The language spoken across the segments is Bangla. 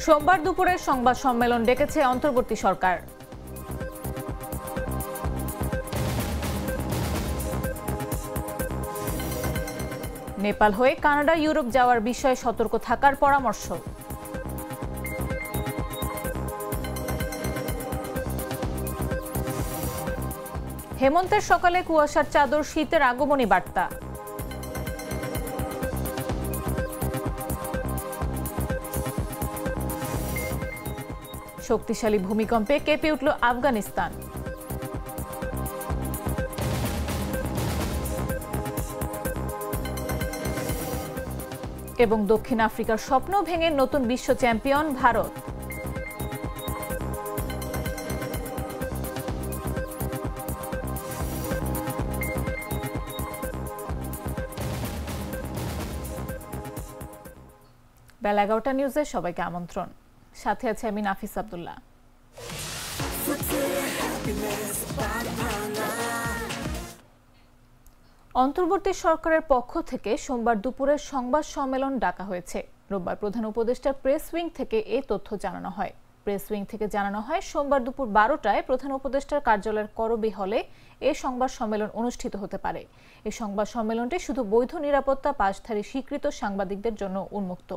সোমবার দুপুরে সংবাদ সম্মেলন ডেকেছে অন্তর্বর্তী সরকার। নেপাল হয়ে কানাডা, ইউরোপ যাওয়ার বিষয়ে সতর্ক থাকার পরামর্শ। হেমন্তের সকালে কুয়াশার চাদর, শীতের আগমনী বার্তা। শক্তিশালী ভূমিকম্পে কেঁপে উঠল আফগানিস্তান। এবং দক্ষিণ আফ্রিকার স্বপ্ন ভেঙে নতুন বিশ্ব চ্যাম্পিয়ন ভারত। বেলা 11টা নিউজে সবাইকে আমন্ত্রণ। সাথে আছে আমি নাফিস আব্দুল্লাহ। অন্তর্বর্তী সরকারের পক্ষ থেকে সোমবার দুপুরে সংবাদ সম্মেলন ডাকা হয়েছে। রোববার প্রধান উপদেষ্টার প্রেস উইং থেকে এই তথ্য জানানো হয়। প্রেস উইং থেকে জানানো হয়, সোমবার দুপুর 12টায় প্রধান উপদেষ্টার কার্যালয়ের করবি হলে এই সংবাদ সম্মেলন অনুষ্ঠিত হতে পারে। এই সংবাদ সম্মেলনটি শুধু বৈধ নিরাপত্তা পাশধারী স্বীকৃত সাংবাদিকদের জন্য উন্মুক্ত।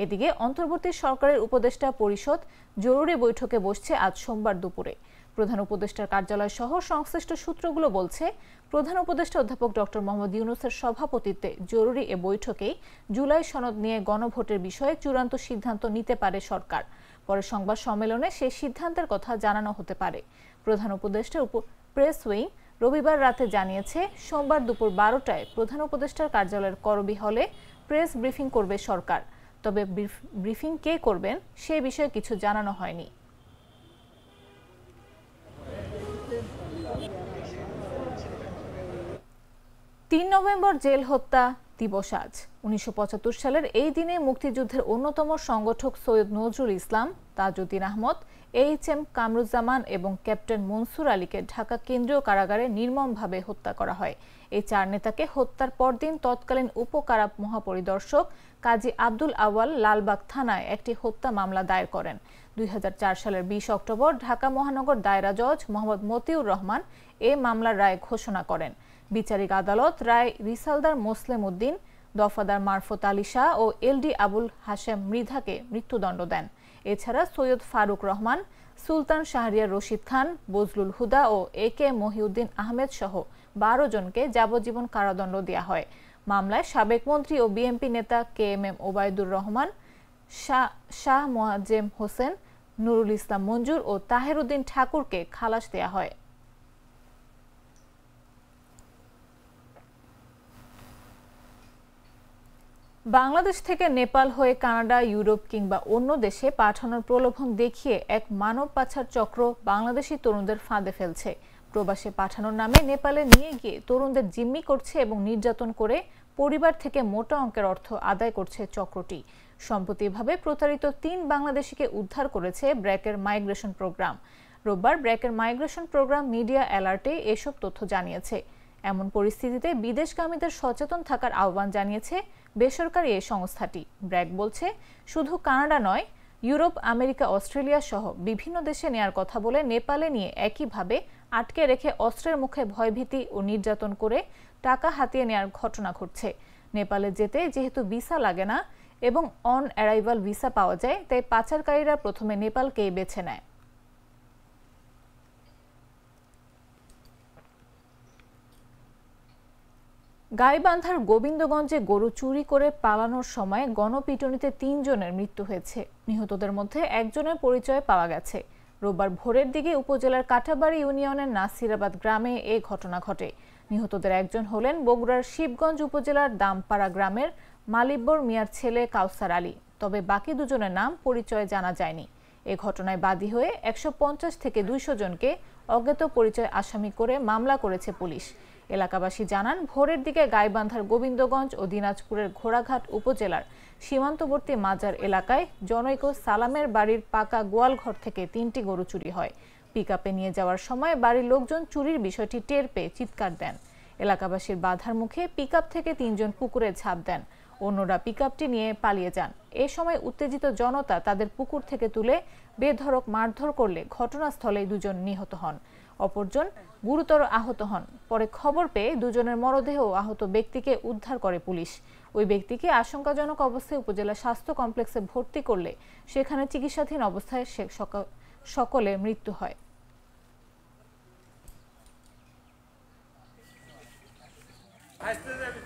এদিকে অন্তর্বর্তী সরকারের উপদেষ্টা পরিষদ জরুরি বৈঠকে বসছে আজ সোমবার দুপুরে। প্রধান উপদেষ্টার কার্যালয় সহ সংশ্লিষ্ট সূত্রগুলো বলছে, প্রধান উপদেষ্টা অধ্যাপক ডক্টর মোহাম্মদ ইউনূসের সভাপতিত্বে জরুরি এ বৈঠকেই জুলাই সনদ নিয়ে গণভোটের বিষয়ে চূড়ান্ত সিদ্ধান্ত নিতে পারে সরকার। পরে সংবাদ সম্মেলনে সেই সিদ্ধান্তের কথা জানানো হতে পারে। প্রধান উপদেষ্টার প্রেস উইং রবিবার রাতে জানিয়েছে, সোমবার দুপুর 12টায় প্রধান উপদেষ্টার কার্যালয়ের করবি হলে প্রেস ব্রিফিং করবে সরকার। তবে ব্রিফিং কে করবেন সে বিষয়ে কিছু জানানো হয়নি। 3 নভেম্বর জেল হত্যা দিবস আজ। 1975 সালের এই দিনে মুক্তিযুদ্ধের অন্যতম সংগঠক সৈয়দ নজরুল ইসলাম, তাজউদ্দিন আহমদ, এইচ.এম. কামরুজ্জামান এবং ক্যাপ্টেন মনসুর আলীকে ঢাকা কেন্দ্রীয় কারাগারে নির্মমভাবে হত্যা করা হয়। এই 4 নেতাকে হত্যার পরদিন তৎকালীন উপকারা মহাপরিদর্শক কাজী আব্দুল আওয়াল লালবাগ থানায় একটি হত্যা মামলা দায়ের করেন। 2004 সালের 20 অক্টোবর ঢাকা মহানগর দায়রা জজ মোহাম্মদ মতিউর রহমান এ মামলার রায় ঘোষণা করেন। বিচারিক আদালত রায় রিসালদার মোসলেম উদ্দিন, দফাদার মারফত আলী শাহ ও এলডি আবুল হাশেম মৃধাকে মৃত্যুদণ্ড দেন। এছাড়া সৈয়দ ফারুক রহমান, সুলতান শাহরিয়ার রশিদ খান, বজলুল হুদা ও এ.কে. মহিউদ্দিন আহমেদ সহ 12 জনকে যাবজ্জীবন কারাদণ্ড দেওয়া হয়। মামলায় সাবেক মন্ত্রী ও বিএনপি নেতা কে.এম.এম. ওবায়দুর রহমান, শাহ মোয়াজ্জেম হোসেন, নুরুল ইসলাম মঞ্জুর ও তাহের উদ্দিন ঠাকুরকে খালাস দেওয়া হয়। বাংলাদেশ থেকে নেপাল হয়ে কানাডা, ইউরোপ কিংবা অন্য দেশে পাঠানোর প্রলোভন দেখিয়ে এক মানব পাচার চক্র বাংলাদেশি তরুণদের ফাঁদে ফেলছে। প্রবাসে পাঠানোর নামে নেপালে নিয়ে গিয়ে তরুণদের জিম্মি করছে এবং নির্যাতন করে পরিবার থেকে মোটা অঙ্কের অর্থ আদায় করছে চক্রটি। সম্প্রতি এভাবে প্রতারিত 3 বাংলাদেশিকে উদ্ধার করেছে ব্র্যাকের মাইগ্রেশন প্রোগ্রাম। রোববার ব্র্যাকের মাইগ্রেশন প্রোগ্রাম মিডিয়া অ্যালার্টে এসব তথ্য জানিয়েছে। এমন পরিস্থিতিতে বিদেশগামীদের সচেতন থাকার আহ্বান জানিয়েছে বেসরকারি এই সংস্থাটি। ব্র্যাক বলছে, শুধু কানাডা নয়, ইউরোপ, আমেরিকা, অস্ট্রেলিয়া সহ বিভিন্ন দেশে নেয়ার কথা বলে নেপালে নিয়ে একইভাবে আটকে রেখে অস্ত্রের মুখে ভয়ভীতি ও নির্যাতন করে টাকা হাতিয়ে নেয়ার ঘটনা ঘটছে। নেপালে যেতে যেহেতু ভিসা লাগে না এবং অন অ্যারাইভাল ভিসা পাওয়া যায়, তাই পাচারকারীরা প্রথমে নেপালকেই বেছে নেয়। গাইবান্ধার গোবিন্দগঞ্জে গরু চুরি করে পালানোর সময় গণপিটুনিতে 3 জনের মৃত্যু হয়েছে। নিহতদের মধ্যে একজনের পরিচয় পাওয়া গেছে। রোববার ভোরের দিকে উপজেলার কাটাবাড়ি ইউনিয়নের নাসিরাবাদ গ্রামে এই ঘটনা ঘটে। নিহতদের একজন হলেন বগুড়ার শিবগঞ্জ উপজেলার দামপাড়া গ্রামের মালিব্বর মিয়ার ছেলে কাউসার আলী। তবে বাকি 2 জনের নাম পরিচয় জানা যায়নি। এ ঘটনায় বাদী হয়ে 150 থেকে 200 জনকে অজ্ঞাত পরিচয় আসামি করে মামলা করেছে পুলিশ। এলাকাবাসী জানান, ভোরের দিকে গাইবান্ধার গোবিন্দগঞ্জ ও দিনাজপুরের ঘোড়াঘাট উপজেলার সীমান্তবর্তী মাজার এলাকায় জনৈক সালামের বাড়ির পাকা গোয়ালঘর থেকে 3টি গরু চুরি হয়। পিকআপে নিয়ে যাওয়ার সময় বাড়ির লোকজন চুরির বিষয়টি টের পেয়ে চিৎকার দেন। এলাকাবাসীর বাধার মুখে পিকআপ থেকে 3 জন পুকুরে ঝাঁপ দেন। অন্যরা পিকআপটি নিয়ে পালিয়ে যান। এ সময় উত্তেজিত জনতা তাদের পুকুর থেকে তুলে বেধড়ক মারধর করলে ঘটনাস্থলে দুজন নিহত হন, অপরজন গুরুতর আহত হন। পরে খবর পেয়ে দুজনের মরদেহ আহত ব্যক্তিকে উদ্ধার করে পুলিশ। ওই ব্যক্তিকে আশঙ্কাজনক অবস্থায় উপজেলা স্বাস্থ্য কমপ্লেক্সে ভর্তি করলে সেখানে চিকিৎসাধীন অবস্থায় সকলের মৃত্যু হয়।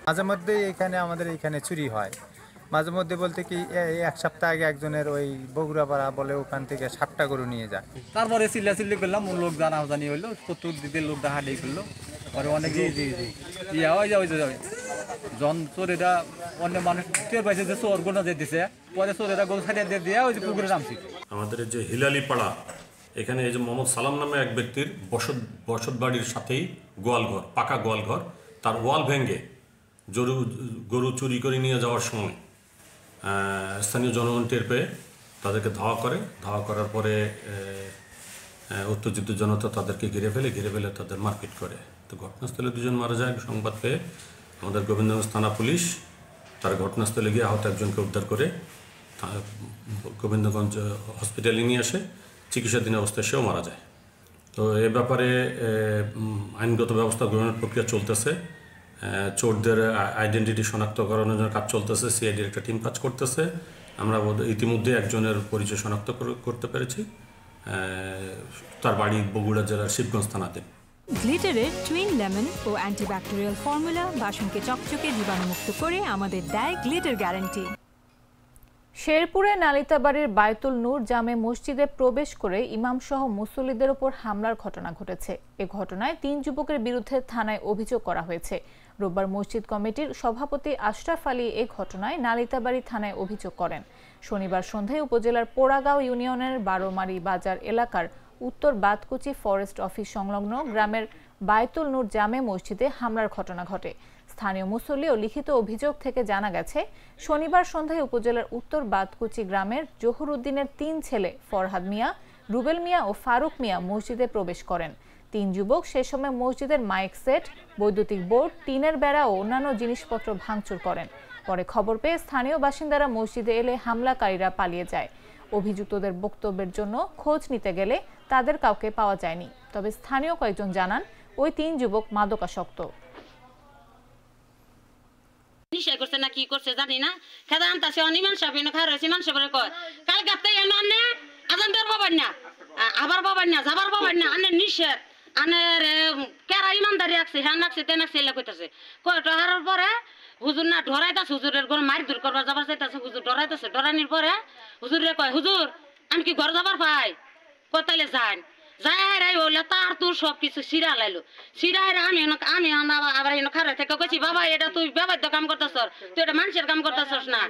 মাঝে মধ্যে আমাদের এখানে চুরি হয়। মাঝে মধ্যে বলতে কি এক সপ্তাহ আগে একজনের ওই বগুড়াপাড়া বলে ওখান থেকে 7টা গরু নিয়ে যায়। তারপরে চিল্লাচিল্লি করলাম, লোক জানাজানি হইলো, চতুর্দিকে লোক ডাহাডি করলো। পরে অনেক জন চোরেরা অন্য মানুষ টের পাইছে যে চোর গোনা যে দিছে, পরে চোরেরা গরু ছাড়িয়ে দিয়ে ওই যে পুকুরে নামছি। আমাদের যে হিলালি পাড়া, এখানে এই যে মোহাম্মদ সালাম নামে এক ব্যক্তির বসত বাড়ির সাথেই গোয়ালঘর, পাকা গোয়ালঘর, তার ওয়াল ভেঙে গরু চুরি করে নিয়ে যাওয়ার সময় স্থানীয় জনগণ টের পেয়ে তাদেরকে ধাওয়া করার পরে উত্তেজিত জনতা তাদেরকে ঘিরে ফেলে তাদের মারপিট করে। তো ঘটনাস্থলে দুজন মারা যায় সংবাদ পেয়ে আমাদের গোবিন্দগঞ্জ থানা পুলিশ তারা ঘটনাস্থলে গিয়ে আহত একজনকে উদ্ধার করে গোবিন্দগঞ্জ হসপিটালে নিয়ে আসে। চিকিৎসাধীন অবস্থায় সেও মারা যায়। তো এ ব্যাপারে আইনগত ব্যবস্থা গ্রহণের প্রক্রিয়া চলতেছে। চোরদের আইডেন্টিটি শনাক্তকরণের জন্য কাজ চলতেছে। সিআইডির একটা টিম কাজ করতেছে। আমরা ইতিমধ্যে একজনের পরিচয় শনাক্ত করতে পেরেছি। তার বাড়ি বগুড়া জেলার শিবগঞ্জ থানাতে। গ্লিটারের টুইন লেমন ও অ্যান্টিব্যাকটেরিয়াল ফর্মুলা বাসনকে চকচকে জীবাণুমুক্ত করে আমাদের দেয় গ্লিটার গ্যারান্টি। শেরপুরে নালিতাবাড়ির বায়তুল নূর জামে মসজিদে প্রবেশ করে ইমাম সহ মুসল্লিদের উপর হামলার ঘটনা ঘটেছে। এ ঘটনায় 3 যুবকের বিরুদ্ধে থানায় অভিযোগ করা হয়েছে। রোববার মসজিদ কমিটির সভাপতি আশরাফ আলী এ ঘটনায় নালিতাবাড়ি থানায় অভিযোগ করেন। শনিবার সন্ধ্যায় উপজেলার পোড়াগাঁও ইউনিয়নের 12মারি বাজার এলাকার উত্তর বাতকুচি ফরেস্ট অফিস সংলগ্ন গ্রামের বায়তুল নূর জামে মসজিদে হামলার ঘটনা ঘটে। স্থানীয় মুসল্লি ও লিখিত অভিযোগ থেকে জানা গেছে, শনিবার সন্ধ্যায় উপজেলার উত্তর বাতকুচি গ্রামের জহুর উদ্দিনের 3 ছেলে ফরহাদ মিয়া, রুবেল মিয়া ও ফারুক মিয়া মসজিদে প্রবেশ করেন। 3 যুবক সে সময় মসজিদের মাইক সেট, বৈদ্যুতিক বোর্ড, টিনের বেড়া ও অন্যান্য জিনিসপত্র ভাঙচুর করেন। পরে খবর পেয়ে স্থানীয় বাসিন্দারা মসজিদে এলে হামলাকারীরা পালিয়ে যায়। অভিযুক্তদের বক্তব্যের জন্য খোঁজ নিতে গেলে তাদের কাউকে পাওয়া যায়নি। তবে স্থানীয় কয়েকজন জানান ওই 3 যুবক মাদকাসক্ত। নিশাই করছে না কি করছে জানি না, খেদা আনতাছে অনিমান সাবিন খার হইছে মানুষ বলে কয় কাল গাতে এনো আনে আজান দেব বাবা না আবার বাবা না যাবার বাবা না আনে নিষেধ আনে কেরা ইমানদারি আছে হ্যাঁ নাকছে তে নাকছে এলা কইতাছে কয়টা হারার পরে হুজুর না ডরাইতাছে, হুজুরের ঘর মারি দূর করবার যাবার চাইতাছে, হুজুর ডরাইতাছে। ডরানির পরে হুজুরে কয় হুজুর আমি কি ঘর যাবার পাই, কোথাইলে যান যাই রে ওলা তার তোর সব কিছু সিরা লাইলো সিরা আমি আবার খারাপ থেকে কইছি বাবা এটা তুই ব্যবহার কাম করতেছ, তুই এটা মানুষের কাম করতেছস না।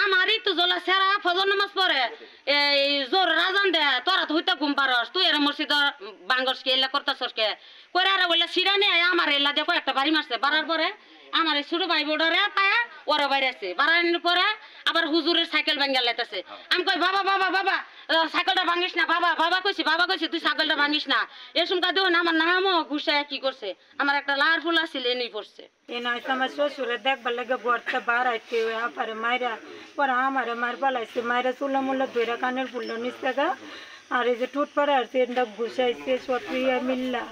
আমারই তো জলা সেরা ফজর নামাজ পড়ে এই জোর রাজান দে তোরা তো হইতে ঘুম পারস, তুই এর মসজিদ বাঙ্গস কে এলা করতেছস কে কইরা রে বলে সিরা নিয়ে আমার এলা দিয়ে কয়েকটা বাড়ি মারছে। বাড়ার পরে আমার এই ছোট ভাই বোর্ডারে পায়া ওরা বাইরে আছে। বাড়ানোর পরে আবার হুজুরের সাইকেল ভাঙ্গা লাইতেছে। আমি কই বাবা বাবা বাবা সাইকেলটা ভাঙিস না, বাবা কইছি তুই সাইকেলটা ভাঙিস না। এসম কা দেও না আমার নামও ঘুষায় কি করছে, আমার একটা লার ফুল আছিল এনেই পড়ছে। আমার শ্বশুরে দেখবার লাগে গড়তে বার আইতে আপারে মাইরা পরে আমারে মার পালাইছে, মাইরা চুলা মুলা ধরে কানের ফুললো নিচে গা আর এই যে টুট পরে আসছে এটা ঘুষাইছে সত্রিয়া মিল্লা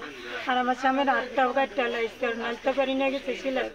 আর আমার স্বামীর হাতটাও কাটটা লাইছে নালতে পারি না গেছে সিলাই।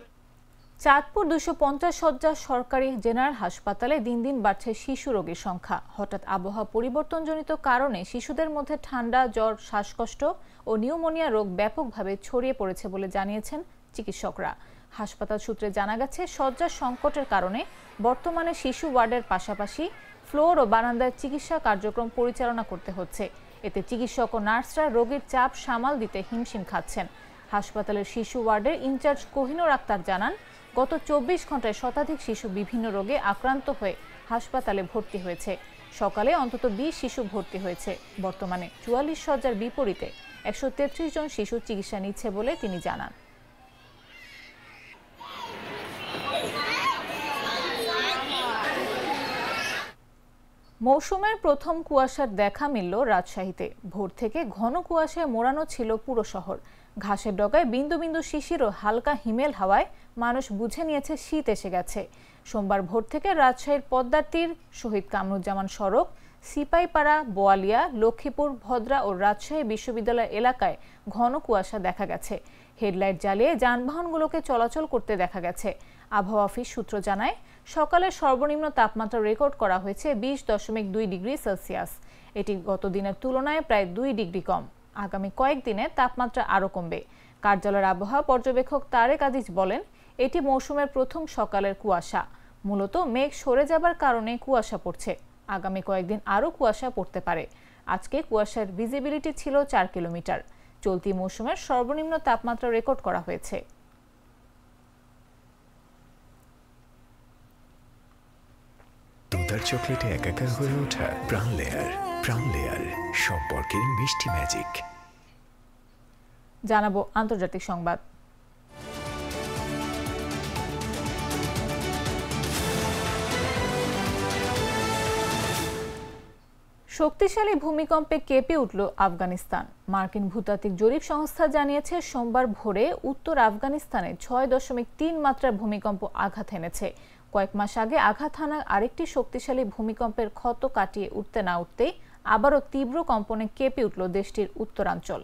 চাঁদপুর 250 শয্যা সরকারি জেনারেল হাসপাতালে দিন দিন বাড়ছে শিশু রোগীর সংখ্যা। হঠাৎ আবহাওয়া পরিবর্তনজনিত কারণে শিশুদের মধ্যে ঠান্ডা, জ্বর, শ্বাসকষ্ট ও নিউমোনিয়া রোগ ব্যাপকভাবে ছড়িয়ে পড়েছে বলে জানিয়েছেন চিকিৎসকরা। হাসপাতাল সূত্রে জানা গেছে, শয্যা সংকটের কারণে বর্তমানে শিশু ওয়ার্ডের পাশাপাশি ফ্লোর ও বারান্দায় চিকিৎসা কার্যক্রম পরিচালনা করতে হচ্ছে। এতে চিকিৎসক ও নার্সরা রোগীর চাপ সামাল দিতে হিমশিম খাচ্ছেন। হাসপাতালের শিশু ওয়ার্ডের ইনচার্জ কোহিনুর আক্তার জানান, গত 24 ঘন্টায় শতাধিক শিশু বিভিন্ন রোগে আক্রান্ত হয়ে হাসপাতালে ভর্তি হয়েছে। সকালে অন্তত 20 শিশু ভর্তি হয়েছে। বর্তমানে 44 শয্যার বিপরীতে 133 জন শিশু চিকিৎসা নিচ্ছে বলে তিনি জানান। মৌসুমের প্রথম কুয়াশার দেখা মিলল রাজশাহীতে। ভোর থেকে ঘন কুয়াশায় মোড়ানো ছিল পুরো শহর। ঘাসের ডগায় বিন্দু বিন্দু শিশির ও হালকা হিমেল হাওয়ায় মানুষ বুঝে নিয়েছে শীত এসে গেছে। সোমবার ভোর থেকে রাজশাহীর পদ্মার তীর, শহীদ কামরুজ্জামান সড়ক, সিপাইপাড়া, বোয়ালিয়া, লক্ষ্মীপুর, ভদ্রা ও রাজশাহী বিশ্ববিদ্যালয় এলাকায় ঘন কুয়াশা দেখা গেছে। হেডলাইট জ্বালিয়ে যানবাহনগুলোকে চলাচল করতে দেখা গেছে। আবহাওয়া অফিস সূত্র জানায়, সকালে সর্বনিম্ন তাপমাত্রা রেকর্ড করা হয়েছে 20.2 ডিগ্রি সেলসিয়াস। এটি গত দিনের তুলনায় প্রায় 2 ডিগ্রি কম। আগামী কয়েকদিনে তাপমাত্রা আরও কমবে। কার্যালয়ের আবহাওয়া পর্যবেক্ষক তারেক আজিজ বলেন, এটি মৌসুমের প্রথম সকালের কুয়াশা। মূলত মেঘ সরে যাবার কারণে কুয়াশা পড়ছে। আগামী কয়েকদিন আরও কুয়াশা পড়তে পারে। আজকে কুয়াশার ভিজিবিলিটি ছিল 4 কিলোমিটার। চলতি মৌসুমের সর্বনিম্ন তাপমাত্রা রেকর্ড করা হয়েছে। দুধার চকলেটে একাকার হয়ে ওঠা প্রাণ লেয়ার। প্রাণ লেয়ার, সম্পর্কের মিষ্টি ম্যাজিক। জানাবো আন্তর্জাতিক সংবাদ। শক্তিশালী ভূমিকম্পে কেঁপে উঠল আফগানিস্তান। মার্কিন ভূতাত্ত্বিক জরিপ সংস্থা জানিয়েছে, সোমবার ভোরে উত্তর আফগানিস্তানে 6.3 মাত্রার ভূমিকম্প আঘাত এনেছে। কয়েক মাস আগে আঘাত হানা আরেকটি শক্তিশালী ভূমিকম্পের ক্ষত কাটিয়ে উঠতে না উঠতেই আবারও তীব্র কম্পনে কেঁপে উঠল দেশটির উত্তরাঞ্চল।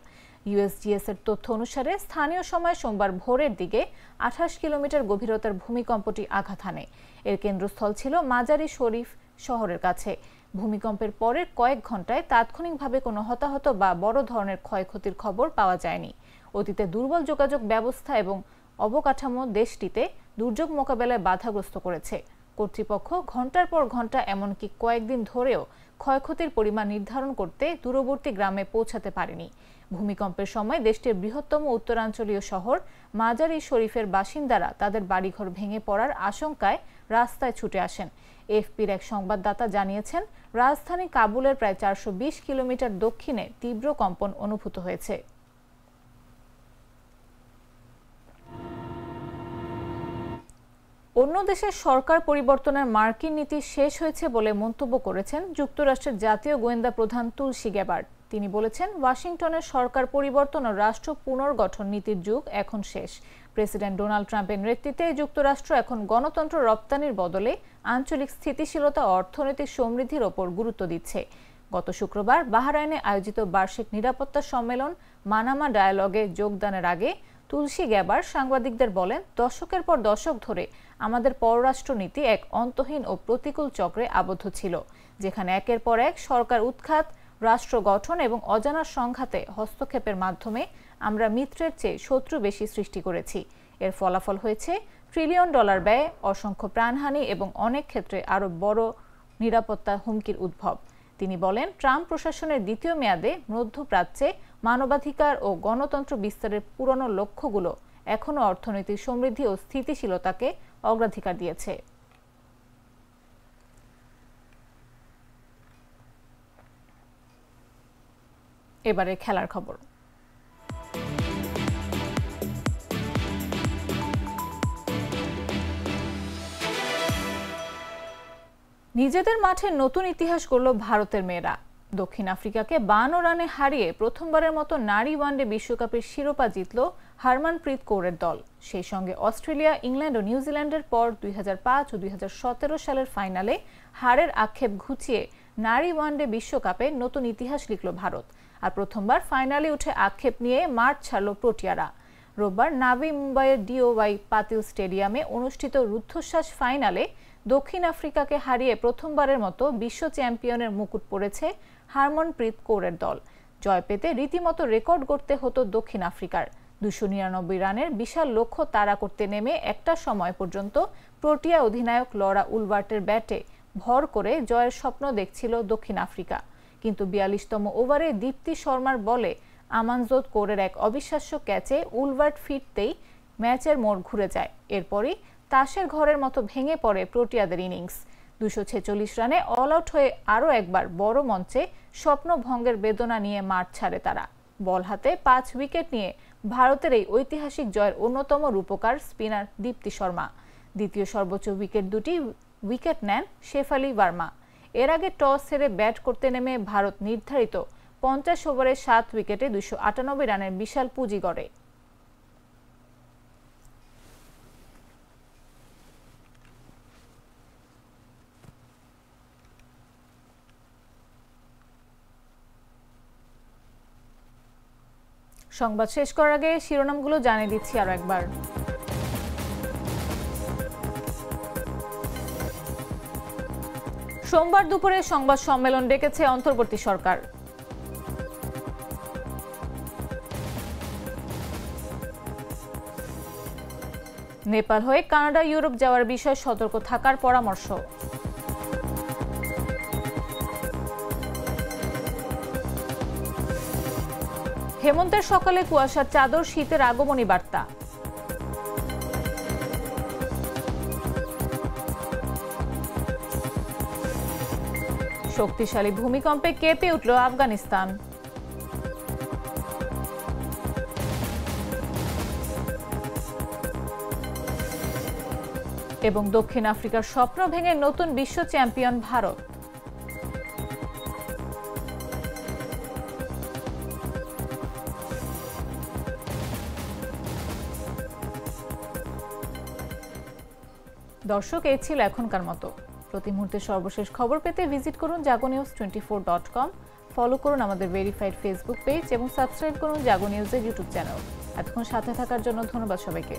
ইউএসজিএস এর তথ্য অনুসারে স্থানীয় সময় সোমবার ভোরের দিকে 28 কিলোমিটার গভীরতার ভূমিকম্পটি আঘাত হানে। এর কেন্দ্রস্থল ছিল মাজারি শরীফ শহরের কাছে। ভূমিকম্পের পরের কয়েক ঘন্টায় তাৎক্ষণিকভাবে কোনো হতাহত বা বড় ধরনের ক্ষয়ক্ষতির খবর পাওয়া যায়নি। অতীতে দুর্বল যোগাযোগ ব্যবস্থা এবং অবকাঠামো দেশটিতে দুর্যোগ মোকাবেলায় বাধাগ্রস্ত করেছে। কর্তৃপক্ষ ঘন্টার পর ঘন্টা, এমনকি কয়েকদিন ধরেও ক্ষয়ক্ষতির পরিমাণ নির্ধারণ করতে দূরবর্তী গ্রামে পৌঁছাতে পারেনি। ভূমিকম্পের সময় দেশটির বৃহত্তম উত্তরাঞ্চলীয় শহর মাজারি শরীফের বাসিন্দারা তাদের বাড়িঘর ভেঙে পড়ার আশঙ্কায় রাস্তায় ছুটে আসেন। এফপির এক সংবাদদাতা জানিয়েছেন, রাজধানী কাবুলের প্রায় 420 কিলোমিটার দক্ষিণে তীব্র কম্পন অনুভূত হয়েছে। অন্য দেশের সরকার পরিবর্তনের মার্কিন নীতি শেষ হয়েছে বলে মন্তব্য করেছেন যুক্তরাষ্ট্রের জাতীয় গোয়েন্দা প্রধান তুলসী গ্যাবার্ড। তিনি বলেছেন, ওয়াশিংটনের সরকার পরিবর্তন ও রাষ্ট্র পুনর্গঠন নীতির যুগ এখন শেষ। প্রেসিডেন্ট ডোনাল্ড ট্রাম্পের নেতৃত্বে যুক্তরাষ্ট্র এখন গণতন্ত্র রপ্তানির বদলে আঞ্চলিক স্থিতিশীলতা ও অর্থনৈতিক সমৃদ্ধির ওপর গুরুত্ব দিচ্ছে। গত শুক্রবার বাহরাইনে আয়োজিত বার্ষিক নিরাপত্তা সম্মেলন মানামা ডায়ালগে যোগদানের আগে তুলসী গ্যাবার্ড সাংবাদিকদের বলেন, দশকের পর দশক ধরে আমাদের পররাষ্ট্রনীতি এক অন্তহীন ও প্রতিকূল চক্রে আবদ্ধ ছিল, যেখানে একের পর এক সরকার উৎখাত, রাষ্ট্র গঠন এবং অজানা সংঘাতে হস্তক্ষেপের মাধ্যমে আমরা মিত্রের চেয়ে শত্রু বেশি সৃষ্টি করেছি। এর ফলাফল হয়েছে ট্রিলিয়ন ডলার ব্যয়, অসংখ্য প্রাণহানি এবং অনেক ক্ষেত্রে আরও বড় নিরাপত্তা হুমকির উদ্ভব। তিনি বলেন, ট্রাম্প প্রশাসনের দ্বিতীয় মেয়াদে মধ্যপ্রাচ্যে মানবাধিকার ও গণতন্ত্র বিস্তারের পুরনো লক্ষ্যগুলো এখনও অর্থনৈতিক সমৃদ্ধি ও স্থিতিশীলতাকে অগ্রাধিকার দিয়েছে। এবারে খেলার খবর। নিজেদের মাঠে নতুন ইতিহাস গড়ল ভারতের মেয়েরা। দক্ষিণ আফ্রিকাকে 52 রানে হারিয়ে প্রথমবারের মতো নারী ওয়ানডে বিশ্বকাপের শিরোপা জিতল হারমানপ্রীত কৌরের দল। সেই সঙ্গে অস্ট্রেলিয়া, ইংল্যান্ড ও নিউজিল্যান্ডের পর 2005 ও 2017 সালের ফাইনালে হারের আক্ষেপ ঘুচিয়ে নারী ওয়ানডে বিশ্বকাপে নতুন ইতিহাস লিখল ভারত। আর প্রথমবার ফাইনালে উঠে আক্ষেপ নিয়ে মাঠ ছাড়ল প্রোটিয়ারা। রোববার নাভি মুম্বাইয়ের ডিওওয়াই পাতিল স্টেডিয়ামে অনুষ্ঠিত রুদ্ধশ্বাস ফাইনালে দক্ষিণ আফ্রিকাকে হারিয়ে প্রথমবারের মতো বিশ্ব চ্যাম্পিয়নের মুকুট পড়েছে হারমনপ্রীত কৌরের দল। জয় পেতে রীতিমতো রেকর্ড গড়তে হতো দক্ষিণ আফ্রিকার। 299 রানের বিশাল লক্ষ্য তাড়া করতে নেমে একটা সময় পর্যন্ত প্রোটিয়া অধিনায়ক লরা উলবার্টের ব্যাটে ভর করে জয়ের স্বপ্ন দেখছিল দক্ষিণ আফ্রিকা। কিন্তু 42তম ওভারে দীপ্তি শর্মার বলে আমানজোত কৌরের এক অবিশ্বাস্য ক্যাচে উলবার্ট ফিরতেই ম্যাচের মোড় ঘুরে যায়। এরপরই তাসের ঘরের মতো ভেঙে পড়ে প্রোটিয়াদের ইনিংস। 246 রানে অল আউট হয়ে আরও একবার বড় মঞ্চে স্বপ্নভঙ্গের বেদনা নিয়ে মাঠ ছাড়ে তারা। বল হাতে 5 উইকেট নিয়ে ভারতের এই ঐতিহাসিক জয়ের অন্যতম রূপকার স্পিনার দীপ্তি শর্মা। দ্বিতীয় সর্বোচ্চ উইকেট দুটি উইকেট নেন শেফালি ভার্মা। এর আগে টস হেরে ব্যাট করতে নেমে ভারত নির্ধারিত 50 ওভারে 7 উইকেটে 298 রানের বিশাল পুঁজি গড়ে। সংবাদ শেষ করার আগে শিরোনামগুলো জানিয়ে দিচ্ছি আরো একবার। সোমবার দুপুরে সংবাদ সম্মেলন ডেকেছে অন্তর্বর্তী সরকার। নেপাল হয়ে কানাডা ইউরোপ যাওয়ার বিষয়ে সতর্ক থাকার পরামর্শ। হেমন্তের সকালে কুয়াশার চাদর, শীতের আগমনী বার্তা। শক্তিশালী ভূমিকম্পে কেঁপে উঠল আফগানিস্তান। এবং দক্ষিণ আফ্রিকার স্বপ্ন ভেঙে নতুন বিশ্ব চ্যাম্পিয়ন ভারত। দর্শক, এই ছিল এখনকার মতো। প্রতি মুহূর্তে সর্বশেষ খবর পেতে ভিজিট করুন jagonews24.com, ফলো করুন আমাদের ভেরিফাইড ফেসবুক পেজ এবং সাবস্ক্রাইব করুন জাগো নিউজের ইউটিউব চ্যানেল। এতক্ষণ সাথে থাকার জন্য ধন্যবাদ সবাইকে।